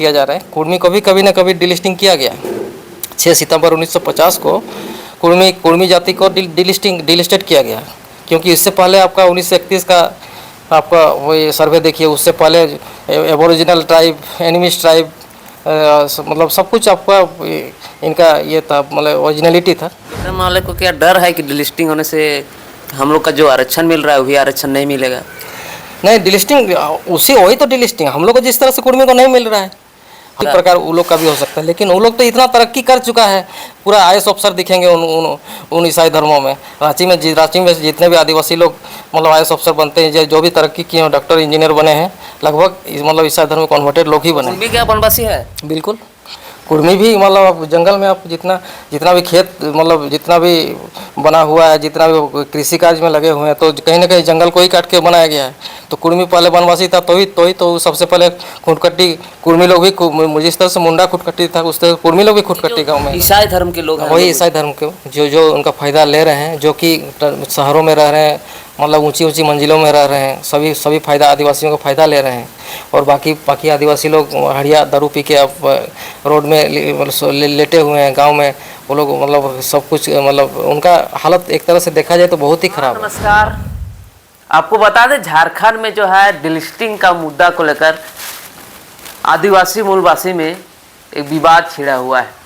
किया जा रहा है। कुर्मी को भी कभी न कभी डिलिस्टिंग किया गया। 6 सितंबर 1950 को कुर्मी जाति को डिलिस्टेड किया गया, क्योंकि इससे पहले आपका 1931 का आपका वो ये सर्वे देखिए, उससे पहले एबोरिजिनल ट्राइब, एनिमिस्ट ट्राइब, मतलब सब कुछ आपका इनका ये था, मतलब ओरिजिनलिटी था। दूसरे मामले को क्या डर है कि डिलिस्टिंग होने से हम लोग का जो आरक्षण मिल रहा है वही आरक्षण नहीं मिलेगा? नहीं, डिलिस्टिंग वही तो डिलिस्टिंग हम लोग को जिस तरह से कुर्मी को नहीं मिल रहा है, इस प्रकार वो लोग का भी हो सकता है। लेकिन वो लोग तो इतना तरक्की कर चुका है, पूरा IAS अफसर दिखेंगे उन ईसाई धर्मों में। रांची में जितने भी आदिवासी लोग मतलब IAS अफसर बनते हैं, जो भी तरक्की किए हैं, डॉक्टर इंजीनियर बने हैं, लगभग मतलब ईसाई धर्म में कन्वर्टेड लोग ही बने। कुर्मी क्या वनवासी है? बिल्कुल, कुर्मी भी मतलब आप जंगल में आप जितना भी खेत मतलब जितना भी बना हुआ है, जितना भी कृषि कार्य में लगे हुए हैं, तो कहीं ना कहीं जंगल को ही काट के बनाया गया है। तो कुर्मी पहले वनवासी था, तो सबसे पहले खुटकट्टी कुर्मी लोग भी, जिस तरह से मुंडा खुटकट्टी था, उस तरह कुर्मी लोग भी खुटकट्टी गाँव में। ईसाई धर्म के लोग हैं, वही ईसाई धर्म के जो उनका फ़ायदा ले रहे हैं, जो कि शहरों में रह रहे हैं, मतलब ऊंची मंजिलों में रह रहे हैं, सभी फ़ायदा आदिवासियों का फ़ायदा ले रहे हैं। और बाकी आदिवासी लोग हड़िया दारू पी के अब रोड में लेटे हुए हैं गांव में। वो लोग मतलब सब कुछ मतलब उनका हालत एक तरह से देखा जाए तो बहुत ही खराब है। नमस्कार, आपको बता दें झारखंड में जो है डिलिस्टिंग का मुद्दा को लेकर आदिवासी मूलवासी में एक विवाद छिड़ा हुआ है।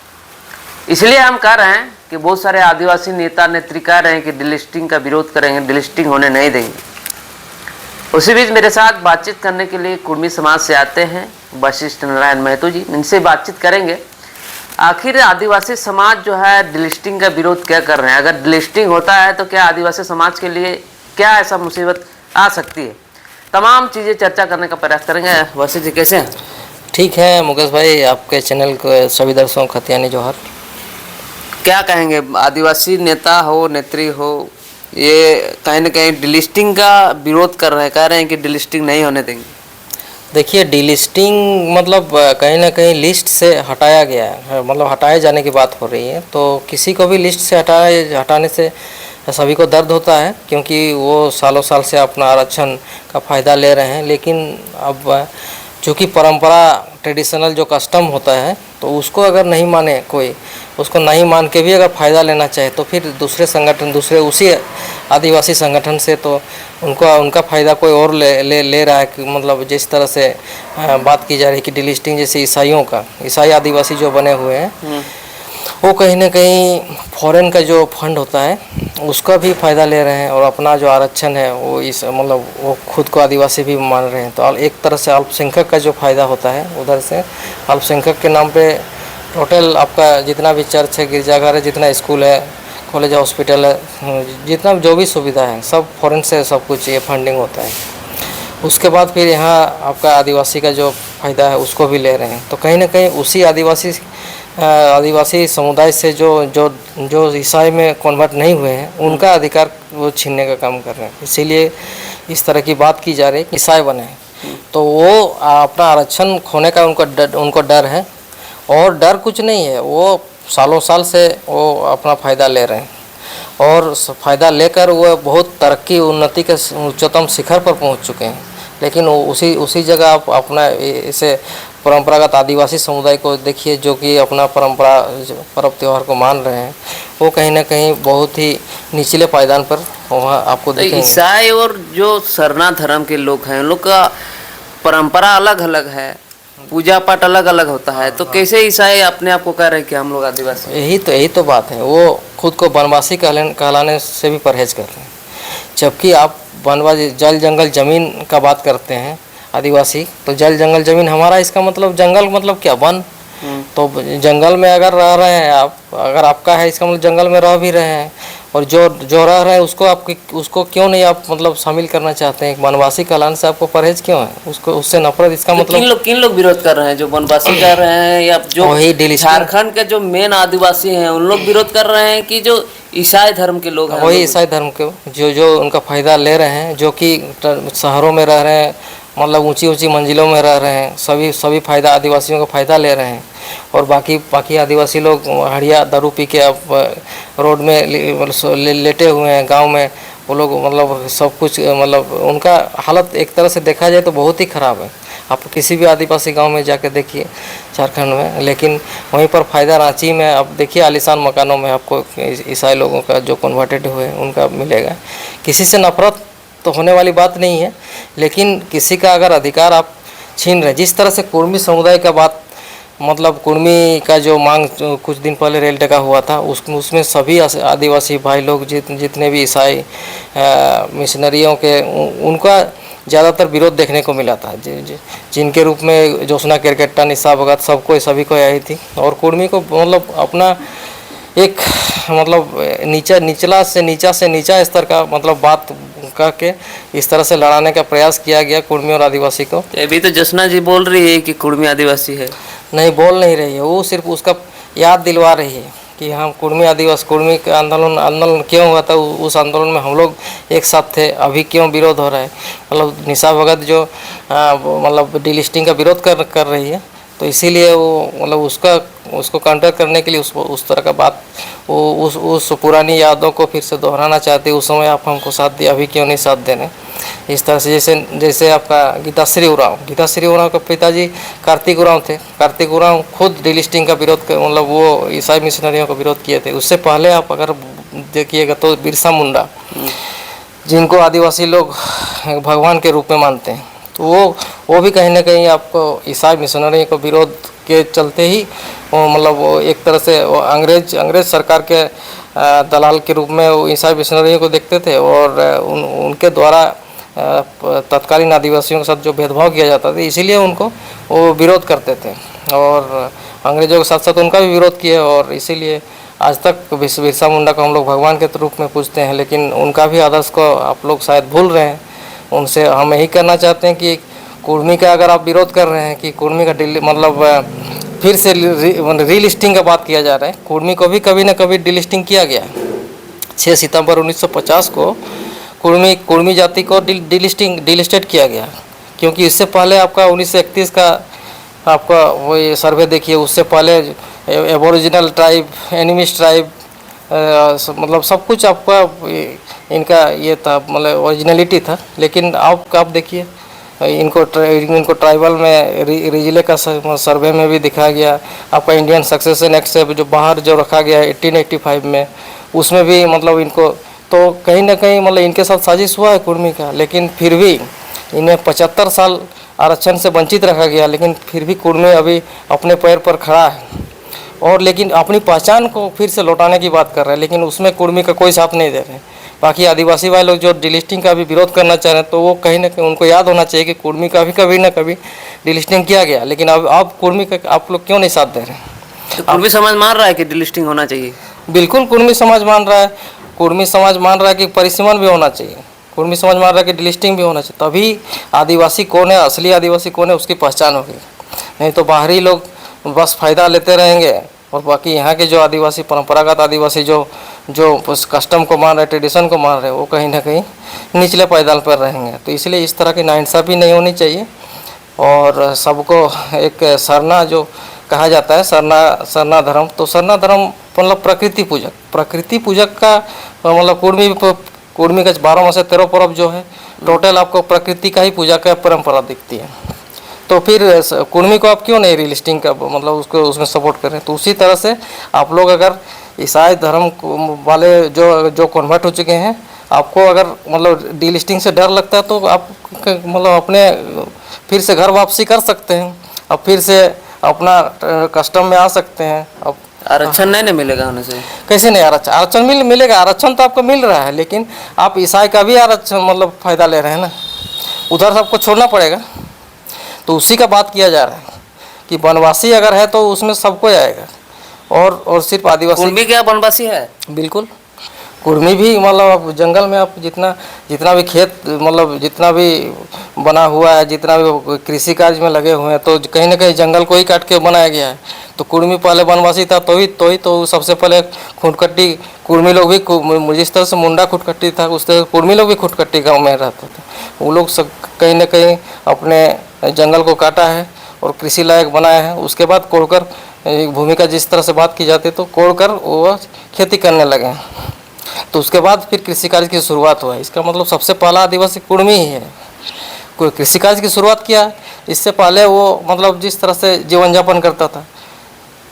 इसलिए हम कह रहे हैं कि बहुत सारे आदिवासी नेता नेत्री कह रहे हैं कि डिलिस्टिंग का विरोध करेंगे, डिलिस्टिंग होने नहीं देंगे। उसी बीच मेरे साथ बातचीत करने के लिए कुर्मी समाज से आते हैं वशिष्ठ नारायण महतो जी। इनसे बातचीत करेंगे आखिर आदिवासी समाज जो है डिलिस्टिंग का विरोध क्या कर रहे हैं। अगर डिलिस्टिंग होता है तो क्या आदिवासी समाज के लिए क्या ऐसा मुसीबत आ सकती है, तमाम चीज़ें चर्चा करने का प्रयास करेंगे। वशिष्ठ जी कैसे हैं? ठीक है मुकेश भाई, आपके चैनल को सभी दर्शकों को खतियानी जोहर। क्या कहेंगे, आदिवासी नेता हो नेत्री हो, ये कहीं ना कहीं डिलिस्टिंग का विरोध कर रहे हैं, कह रहे हैं कि डिलिस्टिंग नहीं होने देंगे। देखिए, डिलिस्टिंग मतलब कहीं ना कहीं लिस्ट से हटाया गया है, मतलब हटाए जाने की बात हो रही है। तो किसी को भी लिस्ट से हटाने से सभी को दर्द होता है, क्योंकि वो सालों साल से अपना आरक्षण का फ़ायदा ले रहे हैं। लेकिन अब चूँकि परंपरा ट्रेडिशनल जो कस्टम होता है, तो उसको अगर नहीं माने कोई, उसको नहीं मान के भी अगर फ़ायदा लेना चाहे, तो फिर दूसरे उसी आदिवासी संगठन से तो उनका फ़ायदा कोई और ले रहा है। कि मतलब जिस तरह से बात की जा रही है कि डिलिस्टिंग जैसे ईसाई आदिवासी जो बने हुए हैं, वो कहीं ना कहीं फॉरेन का जो फंड होता है उसका भी फ़ायदा ले रहे हैं, और अपना जो आरक्षण है वो मतलब वो खुद को आदिवासी भी मान रहे हैं। तो एक तरह से अल्पसंख्यक का जो फ़ायदा होता है, उधर से अल्पसंख्यक के नाम पे टोटल आपका जितना भी चर्च है, गिरजाघर है, जितना स्कूल है, कॉलेज, हॉस्पिटल है, जितना जो भी सुविधा है, सब फॉरेन से सब कुछ ये फंडिंग होता है। उसके बाद फिर यहाँ आपका आदिवासी का जो फ़ायदा है उसको भी ले रहे हैं। तो कहीं ना कहीं उसी आदिवासी समुदाय से जो ईसाई में कन्वर्ट नहीं हुए हैं, उनका अधिकार वो छीनने का काम कर रहे हैं। इसीलिए इस तरह की बात की जा रही है कि ईसाई बने, तो वो अपना आरक्षण खोने का उनको डर है। और डर कुछ नहीं है, वो सालों साल से वो अपना फ़ायदा ले रहे हैं, और फ़ायदा लेकर वो बहुत तरक्की उन्नति के उच्चतम शिखर पर पहुंच चुके हैं। लेकिन उसी जगह आप अपना इसे परंपरागत आदिवासी समुदाय को देखिए, जो कि अपना पर्व त्यौहार को मान रहे हैं, वो कहीं ना कहीं बहुत ही निचले पायदान पर वहाँ आपको देखेंगे। ईसाई और जो सरना धर्म के लोग हैं, उन लोग का परंपरा अलग अलग है, पूजा पाठ अलग अलग होता है। तो कैसे ईसाई अपने आप को कह रहे हैं कि हम लोग आदिवासी? यही तो बात है, वो खुद को वनवासी कहलाने से भी परहेज कर रहे हैं। जबकि आप वनवासी जल जंगल ज़मीन का बात करते हैं आदिवासी, तो जल जंगल ज़मीन हमारा, इसका मतलब जंगल मतलब क्या, वन। तो जंगल में अगर रह रहे हैं आप, अगर आपका है, इसका मतलब जंगल में रह भी रहे हैं। और जो रह रहे हैं उसको क्यों नहीं आप मतलब शामिल करना चाहते हैं? वनवासी कहलाने से आपको परहेज क्यों है, उससे नफरत? इसका तो मतलब किन लोग विरोध कर रहे हैं? जो वनवासी कर रहे हैं, या जो झारखंड के जो मेन आदिवासी हैं उन लोग विरोध कर रहे हैं, कि जो ईसाई धर्म के लोग हैं? वही ईसाई धर्म के जो उनका फ़ायदा ले रहे हैं, जो कि शहरों में रह रहे हैं, मतलब ऊंची मंजिलों में रह रहे हैं, सभी फ़ायदा आदिवासियों का फ़ायदा ले रहे हैं। और बाकी आदिवासी लोग हड़िया दारू पी के अब रोड में लेटे हुए हैं गांव में। वो लोग मतलब सब कुछ मतलब उनका हालत एक तरह से देखा जाए तो बहुत ही ख़राब है। आप किसी भी आदिवासी गांव में जाके देखिए झारखंड में, लेकिन वहीं पर फ़ायदा रांची में आप देखिए आलीशान मकानों में आपको ईसाई लोगों का जो कन्वर्टेड हुए उनका मिलेगा। किसी से नफरत तो होने वाली बात नहीं है, लेकिन किसी का अगर अधिकार आप छीन रहे, जिस तरह से कुर्मी समुदाय का बात, मतलब कुर्मी का जो मांग कुछ दिन पहले रेल टेका हुआ था, उसमें सभी आदिवासी भाई लोग जितने भी ईसाई मिशनरियों के उनका ज़्यादातर विरोध देखने को मिला था, जिनके रूप में ज्योत्सना केरकेट्टा, निशा भगत सभी को आई थी। और कुर्मी को मतलब अपना एक मतलब नीचा से नीचा स्तर का मतलब बात करके इस तरह से लड़ाने का प्रयास किया गया कुर्मी और आदिवासी को। अभी तो ज्योत्सना जी बोल रही है कि कुर्मी आदिवासी है। नहीं, बोल नहीं रही है, वो सिर्फ उसका याद दिलवा रही है कि हम कुर्मी आदिवासी, कुर्मी का आंदोलन क्यों हुआ था, उस आंदोलन में हम लोग एक साथ थे, अभी क्यों विरोध हो रहा है। मतलब निशा भगत जो मतलब डीलिस्टिंग का विरोध कर रही है, तो इसीलिए वो मतलब उसको काउंटर करने के लिए उस तरह का बात वो उस पुरानी यादों को फिर से दोहराना चाहते। उस समय आप हमको साथ दिया, अभी क्यों नहीं साथ देने। इस तरह से जैसे आपका गीताश्री उरांव के पिताजी कार्तिक उरांव थे। कार्तिक उरांव खुद डीलिस्टिंग का विरोध मतलब वो ईसाई मिशनरियों का विरोध किए थे। उससे पहले आप अगर देखिएगा तो बिरसा मुंडा, जिनको आदिवासी लोग भगवान के रूप में मानते हैं, तो वो भी कहीं ना कहीं आपको ईसाई मिशनरी को विरोध के चलते ही मतलब वो एक तरह से वो अंग्रेज सरकार के दलाल के रूप में वो ईसाई मिशनरी को देखते थे। और उनके द्वारा तत्कालीन आदिवासियों के साथ जो भेदभाव किया जाता था, इसीलिए उनको वो विरोध करते थे। और अंग्रेज़ों के साथ साथ उनका भी विरोध किए, और इसीलिए आज तक बिरसा मुंडा को हम लोग भगवान के रूप में पूजते हैं। लेकिन उनका भी आदर्श को आप लोग शायद भूल रहे हैं। उनसे हम यही करना चाहते हैं कि कुर्मी का अगर आप विरोध कर रहे हैं कि कुर्मी का मतलब फिर से रीलिस्टिंग का बात किया जा रहा है, कुर्मी को भी कभी ना कभी डीलिस्टिंग किया गया। 6 सितंबर 1950 को कुर्मी जाति को डीलिस्टेड किया गया, क्योंकि इससे पहले आपका 1931 का आपका वो ये सर्वे देखिए, उससे पहले एबोरिजिनल ट्राइब, एनिमिस्ट ट्राइब, मतलब सब कुछ आपका इनका ये था, मतलब ओरिजिनलिटी था। लेकिन आप देखिए इनको ट्राइबल में रिजिले का सर्वे में भी दिखाया गया। आपका इंडियन सक्सेशन एक्ट से जो बाहर जो रखा गया है 1885 में, उसमें भी मतलब इनको तो कहीं ना कहीं मतलब इनके साथ साजिश हुआ है कुर्मी का। लेकिन फिर भी इन्हें 75 साल आरक्षण से वंचित रखा गया, लेकिन फिर भी कुर्मी अभी अपने पैर पर खड़ा है और लेकिन अपनी पहचान को फिर से लौटाने की बात कर रहे हैं। लेकिन उसमें कुर्मी का कोई साथ नहीं दे रहे हैं। बाकी आदिवासी भाई लोग जो डीलिस्टिंग का भी विरोध करना चाह रहे हैं, तो वो कहीं ना कहीं उनको याद होना चाहिए कि कुर्मी का भी कभी ना कभी डीलिस्टिंग किया गया। लेकिन अब कुर्मी का आप लोग क्यों नहीं साथ दे रहे हैं? तो कुर्मी समाज मान रहा है कि डीलिस्टिंग होना चाहिए। बिल्कुल कुर्मी समाज मान रहा है। कुर्मी समाज मान रहा है कि परिसीमन भी होना चाहिए। कुर्मी समाज मान रहा है कि डीलिस्टिंग भी होना चाहिए। तभी आदिवासी कौन है, असली आदिवासी कौन है, उसकी पहचान होगी। नहीं तो बाहरी लोग बस फ़ायदा लेते रहेंगे, और बाकी यहाँ के जो आदिवासी, परंपरागत आदिवासी जो उस कस्टम को मान रहे, ट्रेडिशन को मान रहे, वो कहीं ना कहीं निचले पायदान पर रहेंगे। तो इसलिए इस तरह की नाइंसाफ़ी नहीं होनी चाहिए। और सबको एक सरना जो कहा जाता है, सरना धर्म, तो सरना धर्म मतलब प्रकृति पूजक का मतलब कुर्मी का 12 में से 13 पर्व जो है टोटल आपको प्रकृति का ही पूजा का परंपरा दिखती है। तो फिर कुर्मी को आप क्यों नहीं रीलिस्टिंग का मतलब उसको उसमें सपोर्ट करें? तो उसी तरह से आप लोग अगर ईसाई धर्म वाले जो कन्वर्ट हो चुके हैं, आपको अगर मतलब डीलिस्टिंग से डर लगता है तो आप मतलब अपने फिर से घर वापसी कर सकते हैं, अब फिर से अपना कस्टम में आ सकते हैं। अब आरक्षण नहीं मिलेगा होने से? कैसे नहीं आरक्षण मिलेगा। आरक्षण तो आपको मिल रहा है, लेकिन आप ईसाई का भी आरक्षण मतलब फ़ायदा ले रहे हैं ना, उधर सबको छोड़ना पड़ेगा। तो उसी का बात किया जा रहा है कि वनवासी अगर है तो उसमें सबको आएगा, और सिर्फ आदिवासी। कुर्मी क्या वनवासी है? बिल्कुल, कुर्मी भी मतलब आप जंगल में आप जितना भी खेत मतलब जितना भी बना हुआ है, जितना भी कृषि कार्य में लगे हुए हैं, तो कहीं ना कहीं जंगल को ही काट के बनाया गया है। तो कुर्मी पहले वनवासी था, तो सबसे पहले खुटकट्टी कुर्मी लोग भी, जिस तरह से मुंडा खुटकट्टी था, उस तरह कुर्मी लोग भी खुटकट्टी गाँव में रहते थे। वो लोग सब कहीं ना कहीं अपने जंगल को काटा है और कृषि लायक बनाया है। उसके बाद कोड़कर भूमि का जिस तरह से बात की जाती है, तो कोड़कर वो खेती करने लगे। तो उसके बाद फिर कृषि कार्य की शुरुआत हुआ है। इसका मतलब सबसे पहला आदिवासी कुर्मी ही है। कोई कृषि कार्य की शुरुआत किया है। इससे पहले वो मतलब जिस तरह से जीवन यापन करता था।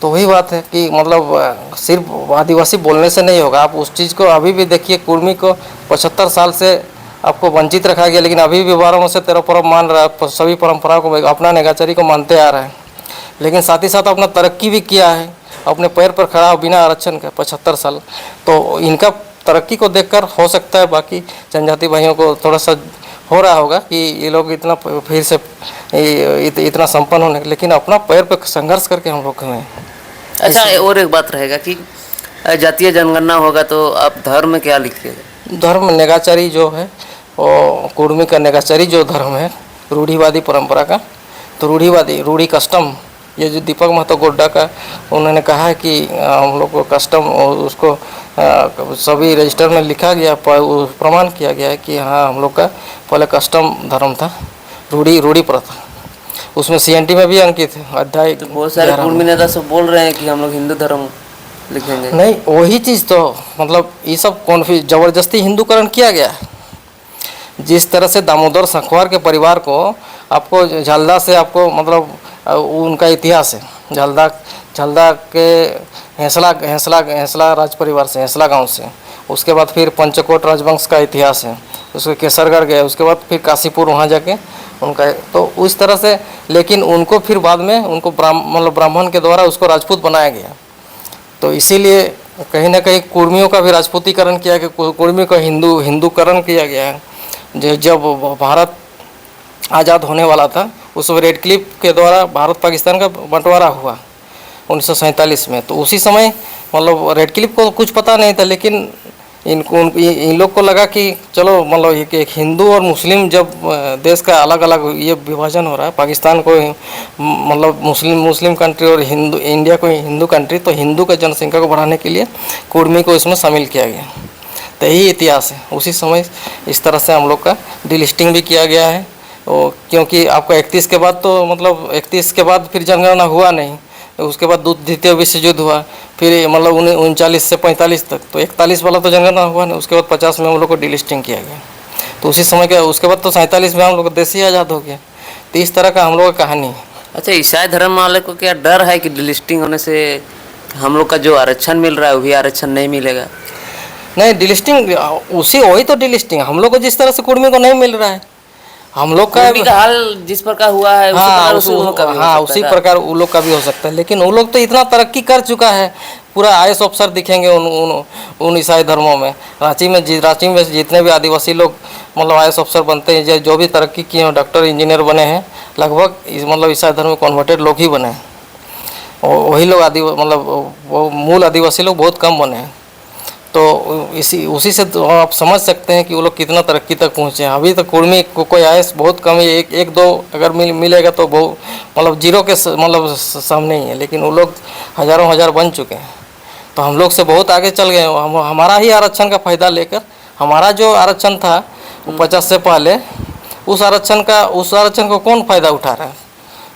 तो वही बात है कि मतलब सिर्फ आदिवासी बोलने से नहीं होगा। आप उस चीज़ को अभी भी देखिए, कुर्मी को 75 साल से आपको वंचित रखा गया, लेकिन अभी भी 12 में से 13 पर्व मान रहा है, सभी परंपराओं को अपना नेगाचारी को मानते आ रहा है। लेकिन साथ ही साथ अपना तरक्की भी किया है, अपने पैर पर खड़ा हो बिना आरक्षण का 75 साल। तो इनका तरक्की को देखकर हो सकता है बाकी जनजाति भाइयों को थोड़ा सा हो रहा होगा कि ये लोग इतना फिर से इतना संपन्न होने, लेकिन अपना पैर पर संघर्ष करके हम लोग हुए। अच्छा, और एक बात रहेगा कि जातीय जनगणना होगा तो आप धर्म क्या लिखिएगा? धर्म नेगाचारी जो है, वो कुर्मी का नेगाचारी जो धर्म है, रूढ़िवादी परंपरा का, तो रूढ़ी कस्टम, ये जो दीपक महतो गोड्डा का उन्होंने कहा है कि हम लोग को कस्टम, उसको सभी रजिस्टर में लिखा गया, प्रमाण किया गया है कि हाँ हम लोग का पहले कस्टम धर्म था, रूढ़ी प्रथा। उसमें CNT में भी अंकित है अध्याय। तो बहुत सारे कुर्मी नेता सब बोल रहे हैं कि हम लोग हिंदू धर्म लिखेंगे। नहीं, वही चीज़ तो मतलब ये सब कॉन्फ्यूज, जबरदस्ती हिंदूकरण किया गया है। जिस तरह से दामोदर संखवार के परिवार को आपको झलदा से आपको मतलब उनका इतिहास है, झलदा के हेंसला राज परिवार से, हेंसला गांव से, उसके बाद फिर पंचकोट राजवंश का इतिहास है, उसके केसरगढ़ गए, उसके बाद फिर काशीपुर वहाँ जाके उनका, तो उस तरह से। लेकिन उनको फिर बाद में उनको ब्राह्मण के द्वारा उसको राजपूत बनाया गया। तो इसीलिए कहीं ना कहीं कुर्मियों का भी राजपूतीकरण किया गया, कुर्मी का हिंदूकरण किया गया है। जब भारत आज़ाद होने वाला था उस समय रेड क्लिफ के द्वारा भारत पाकिस्तान का बंटवारा हुआ 1947 में। तो उसी समय मतलब रेड क्लिफ को कुछ पता नहीं था, लेकिन इन लोग को लगा कि चलो मतलब एक हिंदू और मुस्लिम, जब देश का अलग अलग ये विभाजन हो रहा है, पाकिस्तान को मतलब मुस्लिम कंट्री और इंडिया को हिंदू कंट्री, तो हिंदू का जनसंख्या को बढ़ाने के लिए कुर्मी को इसमें शामिल किया गया। तो यही इतिहास है। उसी समय इस तरह से हम लोग का डिलिस्टिंग भी किया गया है। क्योंकि आपका 31 के बाद तो मतलब 31 के बाद फिर जनगणना हुआ नहीं, उसके बाद द्वितीय विश्व युद्ध हुआ, फिर मतलब 39 से 45 तक, तो 41 वाला तो जनगणना हुआ नहीं। उसके बाद 50 में हम लोग को डिलिस्टिंग किया गया। तो उसी समय के उसके बाद तो 47 में हम लोग देश ही आज़ाद हो गया। तो इस तरह का हम लोग का कहानी है। अच्छा, ईसाई धर्म वाले को क्या डर है कि डिलिस्टिंग होने से हम लोग का जो आरक्षण मिल रहा है वही आरक्षण नहीं मिलेगा? नहीं, डिलिस्टिंग वही तो डिलिस्टिंग हम लोग को जिस तरह से कुर्मी को नहीं मिल रहा है, हम लोग का हाल जिस प्रकार हुआ है उसी प्रकार उन लोग का भी हो सकता है। लेकिन वो लोग तो इतना तरक्की कर चुका है, पूरा IAS ऑफिसर दिखेंगे उन ईसाई धर्मों में। रांची में जितने भी आदिवासी लोग मतलब IAS ऑफिसर बनते हैं, जो भी तरक्की किए हैं, डॉक्टर इंजीनियर बने हैं, लगभग मतलब ईसाई धर्म में कन्वर्टेड लोग ही बने हैं। वही लोग मतलब वो मूल आदिवासी लोग बहुत कम बने हैं। तो उसी से तो आप समझ सकते हैं कि वो लोग कितना तरक्की तक पहुँचे हैं। अभी तक कुर्मी को कोई IAS बहुत कम है, एक दो अगर मिलेगा तो बहुत मतलब जीरो के मतलब सामने ही है। लेकिन वो लोग हज़ारों हजार बन चुके हैं। तो हम लोग से बहुत आगे चल गए। हमारा ही आरक्षण का फ़ायदा लेकर, हमारा जो आरक्षण था 50 से पहले, उस आरक्षण को कौन फ़ायदा उठा रहा है?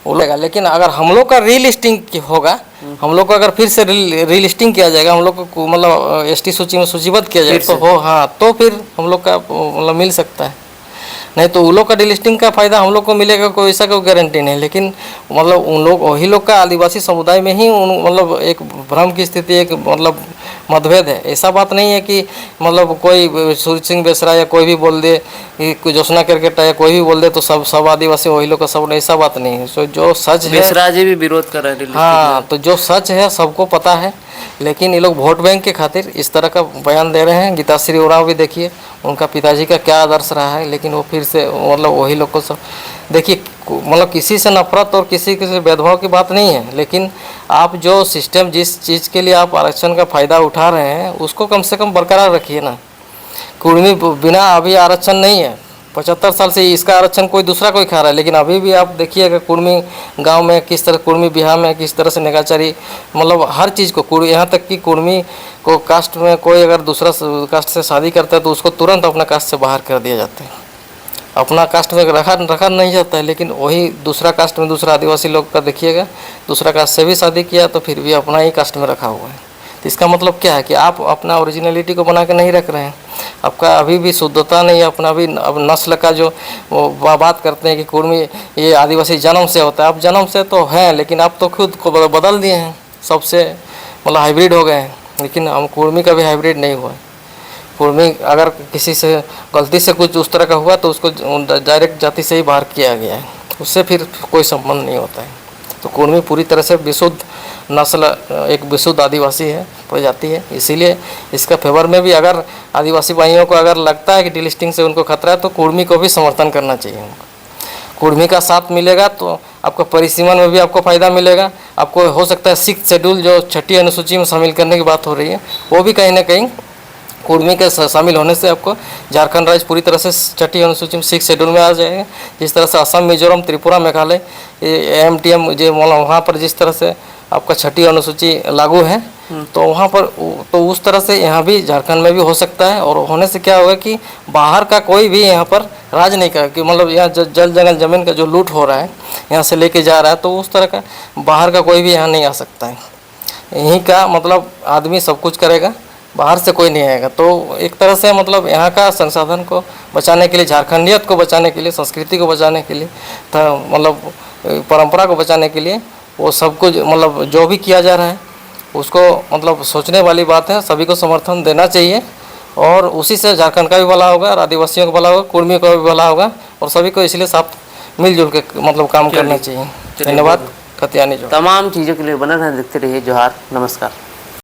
वो लेगा। लेकिन अगर हम लोग का रीलिस्टिंग होगा, हम लोग को अगर फिर से रीलिस्टिंग किया जाएगा, हम लोग को मतलब ST सूची में सूचीबद्ध किया जाएगा तो फिर हम लोग का मतलब मिल सकता है। नहीं तो उन लोग का डिलिस्टिंग का फ़ायदा हम लोग को मिलेगा, कोई ऐसा कोई गारंटी नहीं। लेकिन मतलब वही लोग का आदिवासी समुदाय में ही मतलब एक भ्रम की स्थिति, एक मतलब मतभेद है। ऐसा बात नहीं है कि मतलब कोई सूरज सिंह बेसरा या कोई भी बोल दे, कोई जोशना क्रिकेट या कोई भी बोल दे तो सब आदिवासी वही लोग का सब, ऐसा बात नहीं है। जो सच है, बेसरा जी भी विरोध कर रहे हैं। हाँ, तो जो सच है सबको पता है। लेकिन ये लोग वोट बैंक के खातिर इस तरह का बयान दे रहे हैं। गीताश्री उरांव भी देखिए, उनका पिताजी का क्या आदर्श रहा है, लेकिन वो फिर से मतलब वही लोग को सब देखिए, मतलब किसी से नफरत और किसी से भेदभाव की बात नहीं है। लेकिन आप जो सिस्टम, जिस चीज़ के लिए आप आरक्षण का फ़ायदा उठा रहे हैं, उसको कम से कम बरकरार रखिए ना। कुर्मी बिना अभी आरक्षण नहीं है, 75 साल से इसका आरक्षण कोई दूसरा कोई खा रहा है। लेकिन अभी भी आप देखिएगा कुर्मी गांव में किस तरह, कुर्मी बिहार में किस तरह से नेगाचारी मतलब हर चीज़ को, यहाँ तक कि कुर्मी को कास्ट में कोई अगर दूसरा कास्ट से शादी करता है तो उसको तुरंत अपना कास्ट से बाहर कर दिया जाता है, अपना कास्ट में रखा नहीं जाता है। लेकिन वही दूसरा कास्ट में, दूसरा आदिवासी लोग का देखिएगा, दूसरा कास्ट से भी शादी किया तो फिर भी अपना ही कास्ट में रखा हुआ है। तो इसका मतलब क्या है कि आप अपना ओरिजिनलिटी को बना के नहीं रख रहे हैं, आपका अभी भी शुद्धता नहीं है अपना भी। अब नस्ल का जो वो बात करते हैं कि कुर्मी ये आदिवासी जन्म से होता है, अब जन्म से तो है लेकिन आप तो खुद को बदल दिए हैं, सबसे मतलब हाइब्रिड हो गए हैं। लेकिन हम कुर्मी का भी हाइब्रिड नहीं हुआ है। कुर्मी अगर किसी से गलती से कुछ उस तरह का हुआ तो उसको डायरेक्ट जाति से ही बाहर किया गया है, उससे फिर कोई संबंध नहीं होता है। तो कुर्मी पूरी तरह से विशुद्ध नस्ल, एक विशुद्ध आदिवासी है, प्रजाति है। इसीलिए इसका फेवर में भी अगर आदिवासी भाइयों को अगर लगता है कि डिलिस्टिंग से उनको खतरा है तो कुर्मी को भी समर्थन करना चाहिए उनको। कुर्मी का साथ मिलेगा तो आपको परिसीमन में भी आपको फ़ायदा मिलेगा। आपको हो सकता है 6 शेड्यूल जो 6ठी अनुसूची में शामिल करने की बात हो रही है, वो भी कहीं ना कहीं कुर्मी के शामिल होने से आपको झारखंड राज्य पूरी तरह से 6ठी अनुसूची में 6 शेड्यूल में आ जाएगा। जिस तरह से असम, मिजोरम, त्रिपुरा, मेघालय, AMTM जो वहाँ पर जिस तरह से आपका 6ठी अनुसूची लागू है, तो वहाँ पर तो उस तरह से यहाँ भी झारखंड में भी हो सकता है। और होने से क्या होगा कि बाहर का कोई भी यहाँ पर राज नहीं करेगा, कि मतलब यहाँ जल जंगल ज़मीन का जो लूट हो रहा है यहाँ से लेके जा रहा है, तो उस तरह का बाहर का कोई भी यहाँ नहीं आ सकता है। यहीं का मतलब आदमी सब कुछ करेगा, बाहर से कोई नहीं आएगा। तो एक तरह से मतलब यहाँ का संसाधन को बचाने के लिए, झारखंडियत को बचाने के लिए, संस्कृति को बचाने के लिए, मतलब परंपरा को बचाने के लिए वो सब कुछ मतलब जो भी किया जा रहा है उसको मतलब सोचने वाली बात है। सभी को समर्थन देना चाहिए और उसी से झारखंड का भी भला होगा और आदिवासियों का भला होगा, कुर्मियों का भी भला होगा और सभी को इसलिए साथ मिलजुल के मतलब काम करना चाहिए। धन्यवाद। कत्यानी जो तमाम चीज़ों के लिए बने रहें, देखते रहिए जोहार, नमस्कार।